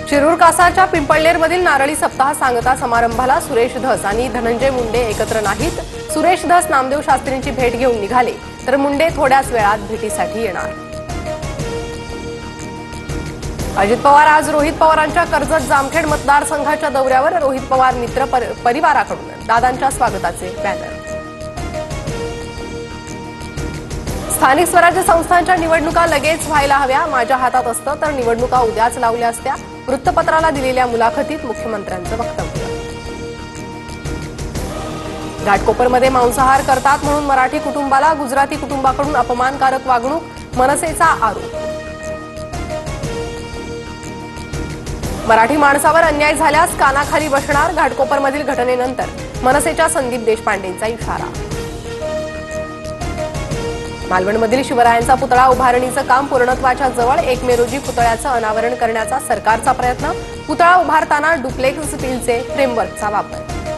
शिरूर कासाच्या पिंपळनेरमधील नारळी सप्ताह सांगता समारंभाला सुरेश धस आणि धनंजय मुंडे एकत्र नाहीत। सुरेश धस नामदेव शास्त्रींची भेट घेऊन निघाले तर मुंडे थोड्याच वेळात भेटीसाठी येणार। अजित पवार आज रोहित पवारांच्या कर्जत जामखेड मतदारसंघाच्या दौऱ्यावर। रोहित पवार मित्र परिवाराकडून दादांच्या स्वागताचे बॅनर। स्थानिक स्वराज्य संस्थांच्या निवडणुका लगेच व्हायला हव्या, माझ्या हातात असतं तर निवडणुका उद्याच लावल्या असत्या। वृत्तपत्राला दिलेल्या मुलाखतीत मुख्यमंत्र्यांचं वक्तव्य। घाटकोपरमध्ये मांसाहार करतात म्हणून मराठी कुटुंबाला गुजराती कुटुंबाकडून अपमानकारक वागणूक, मनसेचा आरोप। मराठी माणसावर अन्याय झाल्यास कानाखाली बसणार, घाटकोपरमधील घटनेनंतर मनसेच्या संदीप देशपांडेंचा इशारा। मालवणमधील शिवरायांचा पुतळा उभारणीचं काम पूर्णत्वाच्या जवळ, 1 मे रोजी पुतळ्याचं अनावरण करण्याचा सरकारचा प्रयत्न। पुतळा उभारताना डुप्लेक्स स्टीलचे फ्रेमवर्कचा वापर।